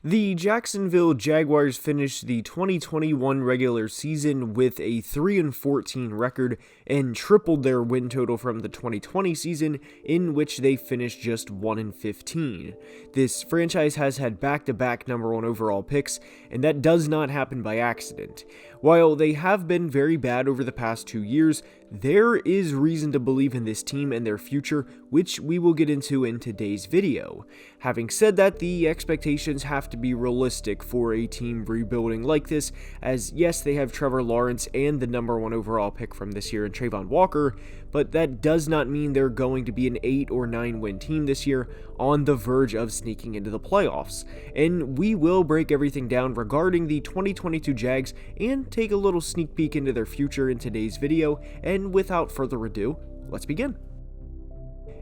The Jacksonville Jaguars finished the 2021 regular season with a 3-14 record and tripled their win total from the 2020 season, in which they finished just 1-15. This franchise has had back-to-back number one overall picks, and that does not happen by accident. While they have been very bad over the past 2 years, there is reason to believe in this team and their future, which we will get into in today's video. Having said that, the expectations have to be realistic for a team rebuilding like this, as yes, they have Trevor Lawrence and the number one overall pick from this year in Trayvon Walker, but that does not mean they're going to be an 8 or 9 win team this year on the verge of sneaking into the playoffs. And we will break everything down regarding the 2022 Jags and take a little sneak peek into their future in today's video, and without further ado, let's begin.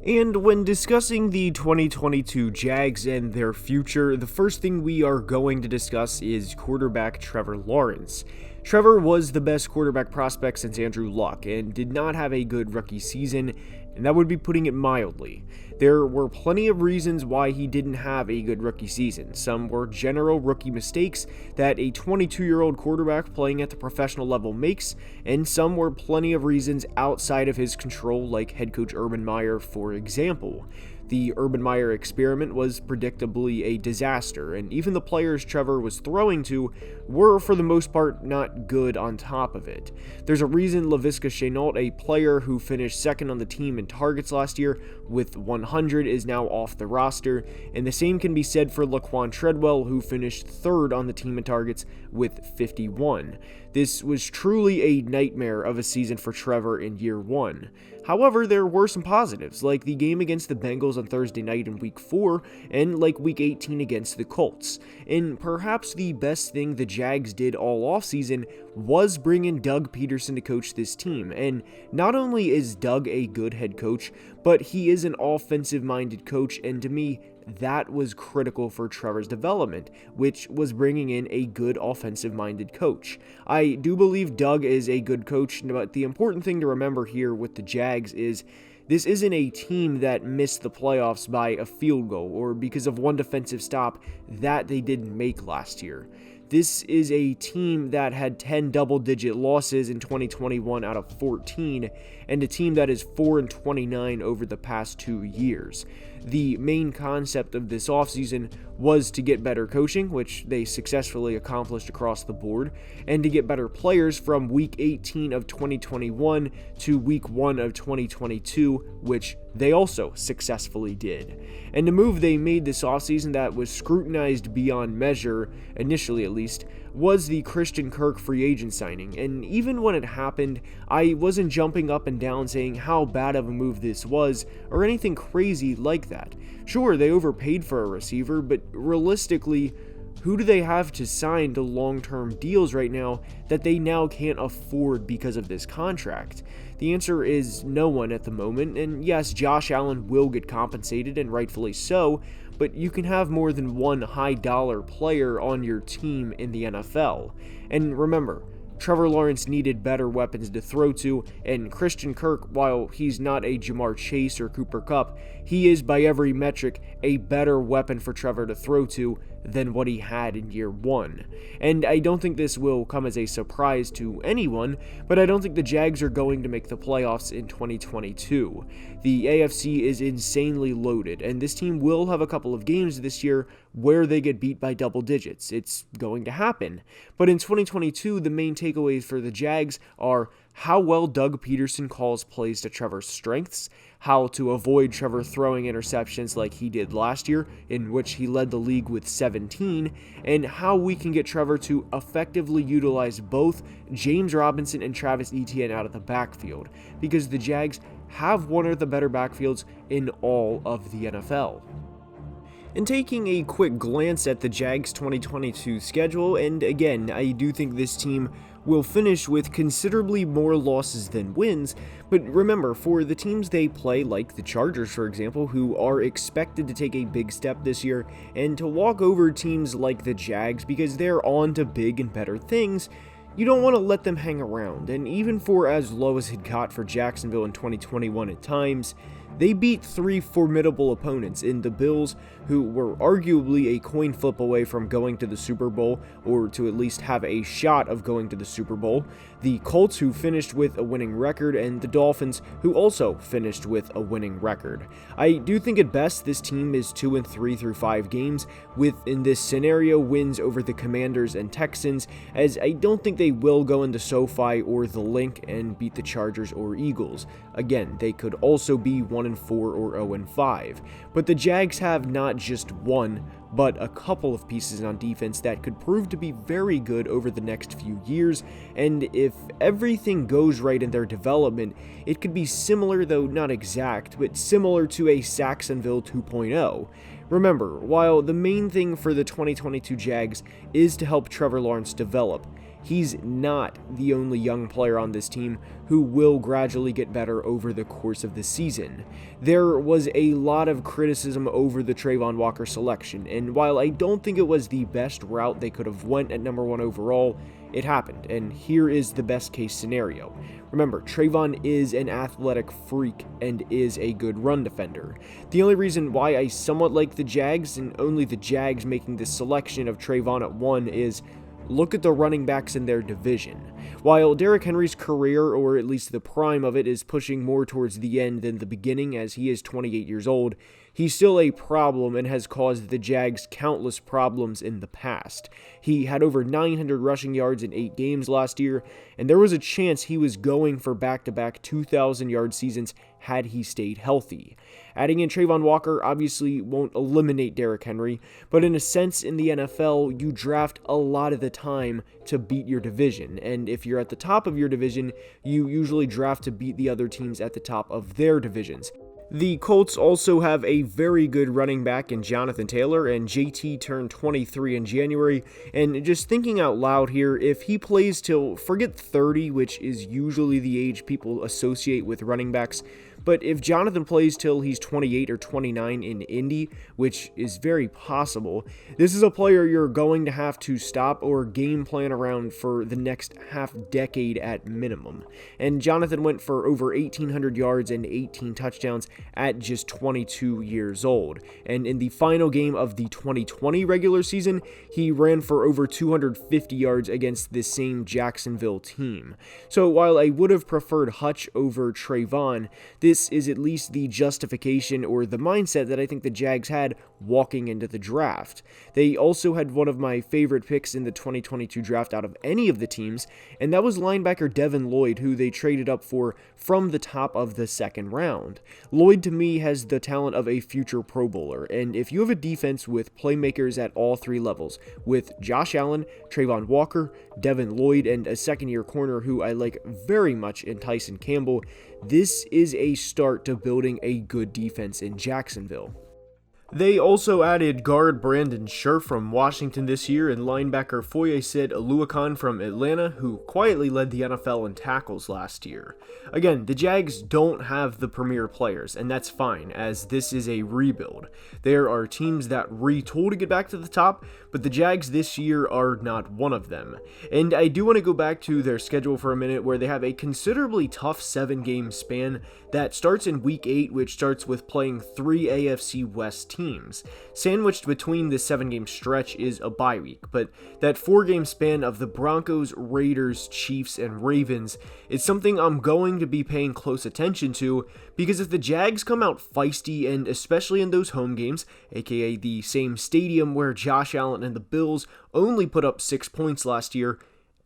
And when discussing the 2022 Jags and their future, the first thing we are going to discuss is quarterback Trevor Lawrence. Trevor was the best quarterback prospect since Andrew Luck and did not have a good rookie season, and that would be putting it mildly. There were plenty of reasons why he didn't have a good rookie season. Some were general rookie mistakes that a 22-year-old quarterback playing at the professional level makes, and some were plenty of reasons outside of his control, like head coach Urban Meyer, for example. The Urban Meyer experiment was predictably a disaster, and even the players Trevor was throwing to were, for the most part, not good on top of it. There's a reason Laviska Shenault, a player who finished second on the team in targets last year with 100, is now off the roster, and the same can be said for Laquan Treadwell, who finished third on the team in targets with 51. This was truly a nightmare of a season for Trevor in year one. However, there were some positives, like the game against the Bengals on Thursday night in Week 4, and like Week 18 against the Colts. And perhaps the best thing the Jags did all offseason was bring in Doug Peterson to coach this team. And not only is Doug a good head coach, but he is an offensive-minded coach, and to me, that was critical for Trevor's development, which was bringing in a good offensive-minded coach. I do believe Doug is a good coach, but the important thing to remember here with the Jags is this isn't a team that missed the playoffs by a field goal or because of one defensive stop that they didn't make last year. This is a team that had 10 double-digit losses in 2021 out of 14, and a team that is 4-29 over the past 2 years. The main concept of this offseason was to get better coaching, which they successfully accomplished across the board, and to get better players from Week 18 of 2021 to Week 1 of 2022, which they also successfully did. And the move they made this offseason that was scrutinized beyond measure, initially at least, was the Christian Kirk free agent signing. And even when it happened, I wasn't jumping up and down saying how bad of a move this was or anything crazy like that. Sure, they overpaid for a receiver, but realistically, who do they have to sign to long-term deals right now that they now can't afford because of this contract? The answer is no one at the moment, and yes, Josh Allen will get compensated, and rightfully so, but you can have more than one high-dollar player on your team in the NFL. And remember, Trevor Lawrence needed better weapons to throw to, and Christian Kirk, while he's not a Jamar Chase or Cooper Kupp, he is by every metric a better weapon for Trevor to throw to than what he had in year one. And I don't think this will come as a surprise to anyone, but I don't think the Jags are going to make the playoffs in 2022. The AFC is insanely loaded, and this team will have a couple of games this year where they get beat by double digits. It's going to happen. But in 2022, the main takeaways for the Jags are how well Doug Peterson calls plays to Trevor's strengths, how to avoid Trevor throwing interceptions like he did last year, in which he led the league with 17, and how we can get Trevor to effectively utilize both James Robinson and Travis Etienne out of the backfield, because the Jags have one of the better backfields in all of the NFL. And taking a quick glance at the Jags' 2022 schedule, and again, I do think this team will finish with considerably more losses than wins, but remember, for the teams they play, like the Chargers for example, who are expected to take a big step this year, and to walk over teams like the Jags because they're on to big and better things, you don't want to let them hang around. And even for as low as it got for Jacksonville in 2021 at times, They beat three formidable opponents in the Bills, who were arguably a coin flip away from going to the Super Bowl, or to at least have a shot of going to the Super Bowl, the Colts, who finished with a winning record, and the Dolphins, who also finished with a winning record. I do think at best this team is 2-3 through 5 games, with, in this scenario, wins over the Commanders and Texans, as I don't think they will go into SoFi or the Link and beat the Chargers or Eagles. Again, they could also be 1-4 or 0-5, but the Jags have not just one, but a couple of pieces on defense that could prove to be very good over the next few years, and if everything goes right in their development, it could be similar, though not exact, but similar to a Jacksonville 2.0. Remember, while the main thing for the 2022 Jags is to help Trevor Lawrence develop, he's not the only young player on this team who will gradually get better over the course of the season. There was a lot of criticism over the Trayvon Walker selection, and while I don't think it was the best route they could have went at number 1 overall, it happened, and here is the best case scenario. Remember, Trayvon is an athletic freak and is a good run defender. The only reason why I somewhat like the Jags, and only the Jags making this selection of Trayvon at 1, is look at the running backs in their division. While Derrick Henry's career, or at least the prime of it, is pushing more towards the end than the beginning as he is 28 years old, he's still a problem and has caused the Jags countless problems in the past. He had over 900 rushing yards in 8 games last year, and there was a chance he was going for back-to-back 2,000-yard seasons had he stayed healthy. Adding in Trayvon Walker obviously won't eliminate Derrick Henry, but in a sense in the NFL, you draft a lot of the time to beat your division, and if you're at the top of your division, you usually draft to beat the other teams at the top of their divisions. The Colts also have a very good running back in Jonathan Taylor, and JT turned 23 in January, and just thinking out loud here, if he plays till, forget 30, which is usually the age people associate with running backs, but if Jonathan plays till he's 28 or 29 in Indy, which is very possible, this is a player you're going to have to stop or game plan around for the next half decade at minimum. And Jonathan went for over 1,800 yards and 18 touchdowns at just 22 years old. And in the final game of the 2020 regular season, he ran for over 250 yards against the same Jacksonville team. So while I would have preferred Hutch over Trayvon, this is at least the justification or the mindset that I think the Jags had walking into the draft. They also had one of my favorite picks in the 2022 draft out of any of the teams, and that was linebacker Devin Lloyd, who they traded up for from the top of the second round. Lloyd, to me, has the talent of a future Pro Bowler, and if you have a defense with playmakers at all 3 levels, with Josh Allen, Trayvon Walker, Devin Lloyd, and a second-year corner who I like very much in Tyson Campbell, this is a start to building a good defense in Jacksonville. They also added guard Brandon Scherf from Washington this year and linebacker Foyesade Oluokun from Atlanta, who quietly led the NFL in tackles last year. Again, the Jags don't have the premier players, and that's fine, as this is a rebuild. There are teams that retool to get back to the top, but the Jags this year are not one of them. And I do want to go back to their schedule for a minute, where they have a considerably tough 7-game span that starts in Week 8, which starts with playing 3 AFC West teams. Sandwiched between this 7-game stretch is a bye week, but that 4-game span of the Broncos, Raiders, Chiefs, and Ravens is something I'm going to be paying close attention to, because if the Jags come out feisty, and especially in those home games, aka the same stadium where Josh Allen and the Bills only put up 6 points last year,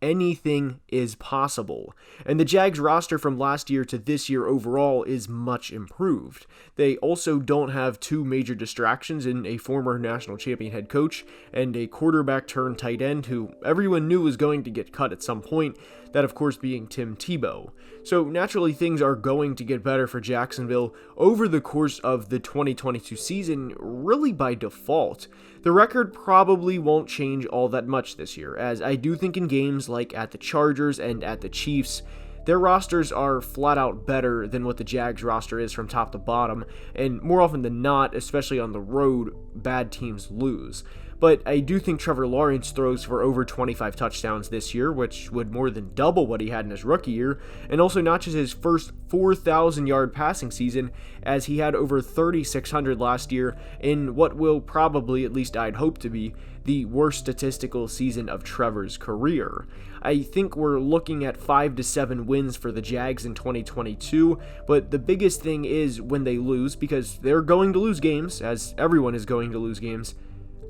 anything is possible. And the Jags roster from last year to this year overall is much improved. They also don't have 2 major distractions in a former national champion head coach and a quarterback turned tight end who everyone knew was going to get cut at some point, that of course being Tim Tebow. So naturally things are going to get better for Jacksonville over the course of the 2022 season, really by default. The record probably won't change all that much this year, as I do think in games like at the Chargers and at the Chiefs, their rosters are flat out better than what the Jags roster is from top to bottom, and more often than not, especially on the road, bad teams lose. but I do think Trevor Lawrence throws for over 25 touchdowns this year, which would more than double what he had in his rookie year, and also notches his first 4,000-yard passing season, as he had over 3,600 last year in what will probably, at least I'd hope to be, the worst statistical season of Trevor's career. I think we're looking at 5 to 7 wins for the Jags in 2022, but the biggest thing is when they lose, because they're going to lose games, as everyone is going to lose games.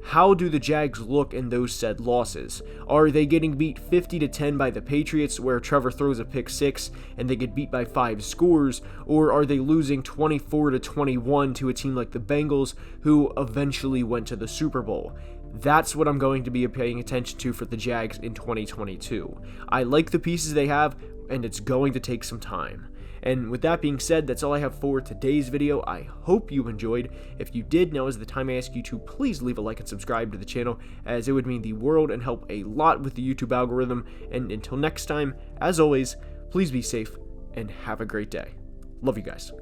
How do the Jags look in those said losses? Are they getting beat 50-10 by the Patriots, where Trevor throws a pick 6 and they get beat by 5 scores, or are they losing 24-21 to a team like the Bengals, who eventually went to the Super Bowl? That's what I'm going to be paying attention to for the Jags in 2022. I like the pieces they have, and it's going to take some time. And with that being said, that's all I have for today's video. I hope you enjoyed. If you did, now is the time I ask you to please leave a like and subscribe to the channel, as it would mean the world and help a lot with the YouTube algorithm. And until next time, as always, please be safe and have a great day. Love you guys.